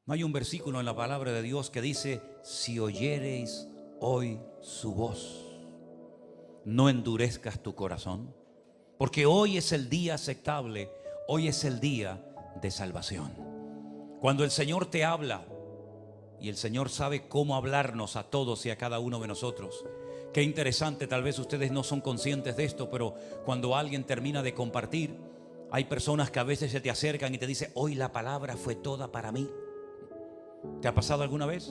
No hay un versículo en la palabra de Dios que dice: si oyereis hoy su voz, no endurezcas tu corazón, porque hoy es el día aceptable, hoy es el día de salvación. Cuando el Señor te habla, y el Señor sabe cómo hablarnos a todos y a cada uno de nosotros. Qué interesante, tal vez ustedes no son conscientes de esto, pero cuando alguien termina de compartir, hay personas que a veces se te acercan y te dicen: hoy la palabra fue toda para mí. ¿Te ha pasado alguna vez?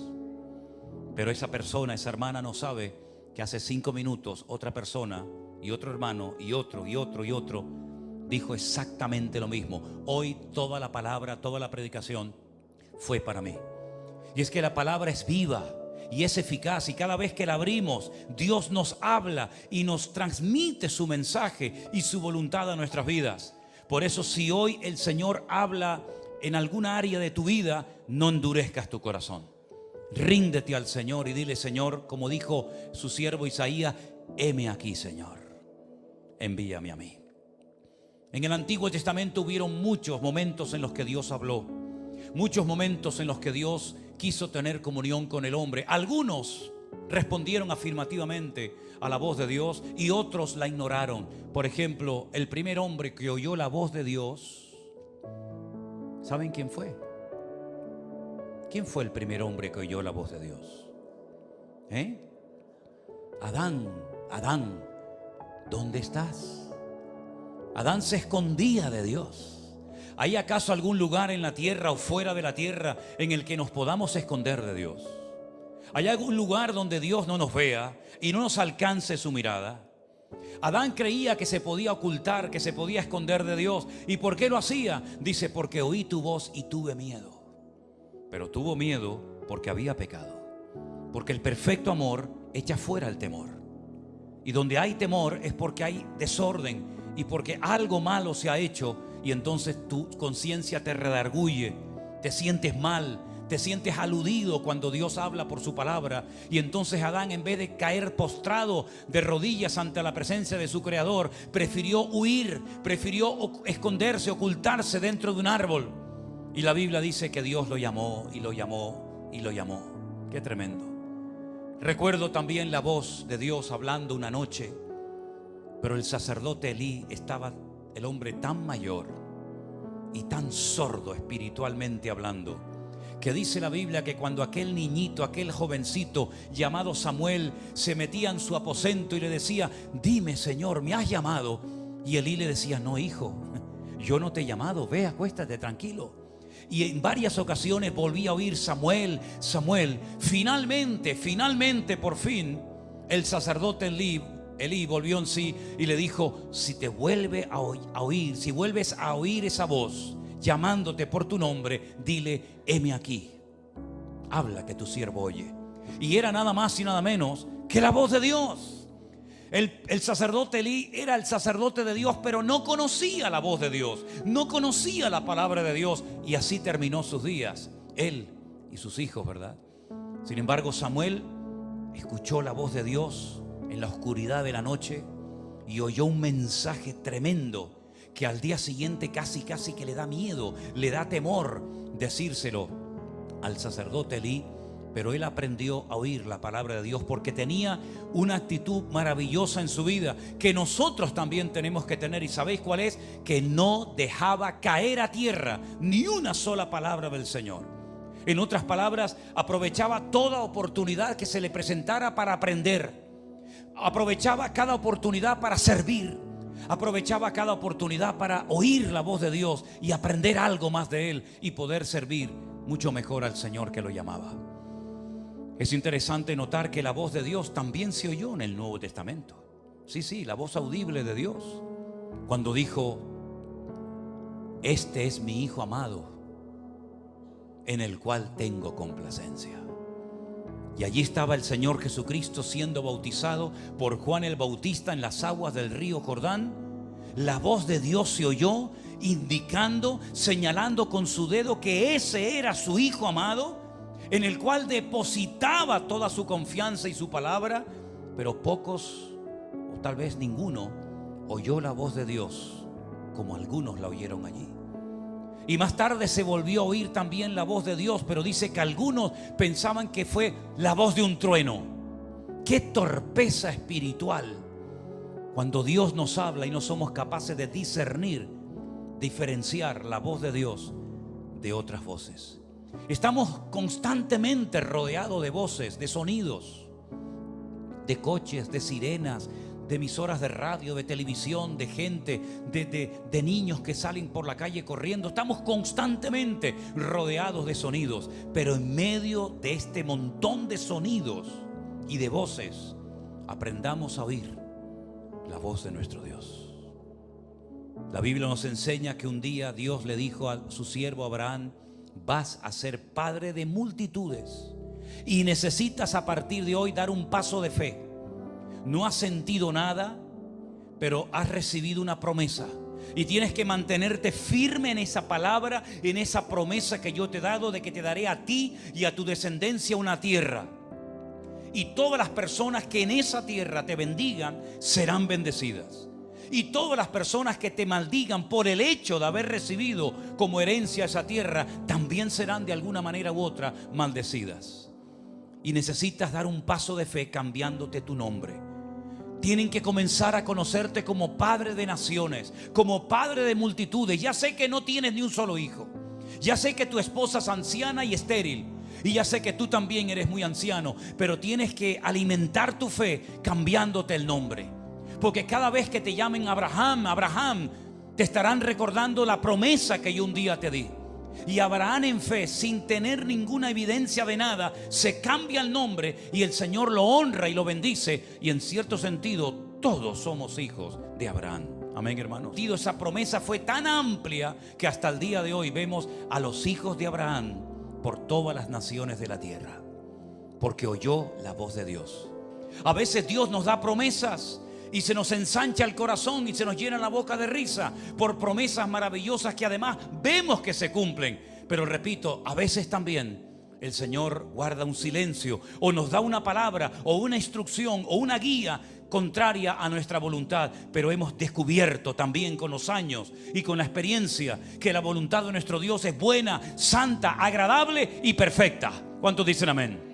Pero esa persona, esa hermana no sabe que hace 5 minutos otra persona y otro hermano y otro y otro y otro dijo exactamente lo mismo. Hoy toda la palabra, toda la predicación fue para mí. Y es que la palabra es viva y es eficaz, y cada vez que la abrimos, Dios nos habla y nos transmite su mensaje y su voluntad a nuestras vidas. Por eso, si hoy el Señor habla en alguna área de tu vida, no endurezcas tu corazón. Ríndete al Señor y dile: Señor, como dijo su siervo Isaías, heme aquí, Señor, envíame a mí. En el Antiguo Testamento hubieron muchos momentos en los que Dios habló, muchos momentos en los que Dios quiso tener comunión con el hombre. Algunos respondieron afirmativamente a la voz de Dios y otros la ignoraron. Por ejemplo, el primer hombre que oyó la voz de Dios, ¿saben quién fue? ¿Quién fue el primer hombre que oyó la voz de Dios? Adán. Adán, ¿dónde estás? Adán se escondía de Dios. ¿Hay acaso algún lugar en la tierra o fuera de la tierra en el que nos podamos esconder de Dios? ¿Hay algún lugar donde Dios no nos vea y no nos alcance su mirada? Adán creía que se podía ocultar, que se podía esconder de Dios. ¿Y por qué lo hacía? Dice: porque oí tu voz y tuve miedo. Pero tuvo miedo porque había pecado. Porque el perfecto amor echa fuera el temor. Y donde hay temor es porque hay desorden y porque algo malo se ha hecho. Y entonces tu conciencia te redarguye, te sientes mal, te sientes aludido cuando Dios habla por su palabra. Y entonces Adán, en vez de caer postrado de rodillas ante la presencia de su Creador, prefirió huir, prefirió esconderse, ocultarse dentro de un árbol. Y la Biblia dice que Dios lo llamó y lo llamó y lo llamó. Qué tremendo. Recuerdo también la voz de Dios hablando una noche, pero el sacerdote Elí estaba, el hombre tan mayor y tan sordo espiritualmente hablando, que dice la Biblia que cuando aquel niñito, aquel jovencito llamado Samuel se metía en su aposento y le decía: dime, Señor, ¿me has llamado? Y Elí le decía: no, hijo, yo no te he llamado, ve, acuéstate tranquilo. Y en varias ocasiones volví a oír: Samuel, Samuel. Finalmente, por fin, el sacerdote Elí volvió en sí y le dijo: si te vuelve a oír, si vuelves a oír esa voz llamándote por tu nombre, dile: heme aquí, habla, que tu siervo oye. Y era nada más y nada menos que la voz de Dios. El sacerdote Elí era el sacerdote de Dios, pero no conocía la voz de Dios, no conocía la palabra de Dios, y así terminó sus días, él y sus hijos, ¿verdad? Sin embargo, Samuel escuchó la voz de Dios en la oscuridad de la noche y oyó un mensaje tremendo que al día siguiente casi que le da miedo, le da temor decírselo al sacerdote Elí. Pero él aprendió a oír la palabra de Dios porque tenía una actitud maravillosa en su vida que nosotros también tenemos que tener. ¿Y sabéis cuál es? Que no dejaba caer a tierra ni una sola palabra del Señor. En otras palabras, aprovechaba toda oportunidad que se le presentara para aprender. Aprovechaba cada oportunidad para servir. Aprovechaba cada oportunidad para oír la voz de Dios y aprender algo más de Él y poder servir mucho mejor al Señor que lo llamaba. Es interesante notar que la voz de Dios también se oyó en el Nuevo Testamento. Sí, la voz audible de Dios, cuando dijo: este es mi Hijo amado, en el cual tengo complacencia. Y allí estaba el Señor Jesucristo siendo bautizado por Juan el Bautista en las aguas del río Jordán. La voz de Dios se oyó, indicando, señalando con su dedo que ese era su Hijo amado, en el cual depositaba toda su confianza y su palabra. Pero pocos, o tal vez ninguno, oyó la voz de Dios como algunos la oyeron allí. Y más tarde se volvió a oír también la voz de Dios, pero dice que algunos pensaban que fue la voz de un trueno. ¡Qué torpeza espiritual! Cuando Dios nos habla y no somos capaces de discernir, diferenciar la voz de Dios de otras voces. Estamos constantemente rodeados de voces, de sonidos, de coches, de sirenas, de emisoras de radio, de televisión, de gente, de niños que salen por la calle corriendo. Estamos constantemente rodeados de sonidos, pero en medio de este montón de sonidos y de voces, aprendamos a oír la voz de nuestro Dios. La Biblia nos enseña que un día Dios le dijo a su siervo Abraham: vas a ser padre de multitudes y necesitas a partir de hoy dar un paso de fe. No has sentido nada, pero has recibido una promesa y tienes que mantenerte firme en esa palabra, en esa promesa que yo te he dado, de que te daré a ti y a tu descendencia una tierra, y todas las personas que en esa tierra te bendigan serán bendecidas, y todas las personas que te maldigan por el hecho de haber recibido como herencia esa tierra también serán de alguna manera u otra maldecidas. Y necesitas dar un paso de fe cambiándote tu nombre. Tienen que comenzar a conocerte como padre de naciones, como padre de multitudes. Ya sé que no tienes ni un solo hijo. Ya sé que tu esposa es anciana y estéril. Y ya sé que tú también eres muy anciano. Pero tienes que alimentar tu fe cambiándote el nombre. Porque cada vez que te llamen Abraham, Abraham, te estarán recordando la promesa que yo un día te di. Y Abraham, en fe, sin tener ninguna evidencia de nada, se cambia el nombre y el Señor lo honra y lo bendice. Y en cierto sentido todos somos hijos de Abraham. Amén, hermanos. Esa promesa fue tan amplia que hasta el día de hoy vemos a los hijos de Abraham por todas las naciones de la tierra, porque oyó la voz de Dios. A veces Dios nos da promesas y se nos ensancha el corazón y se nos llena la boca de risa por promesas maravillosas que además vemos que se cumplen. Pero repito, a veces también el Señor guarda un silencio o nos da una palabra o una instrucción o una guía contraria a nuestra voluntad. Pero hemos descubierto también con los años y con la experiencia que la voluntad de nuestro Dios es buena, santa, agradable y perfecta. ¿Cuántos dicen amén?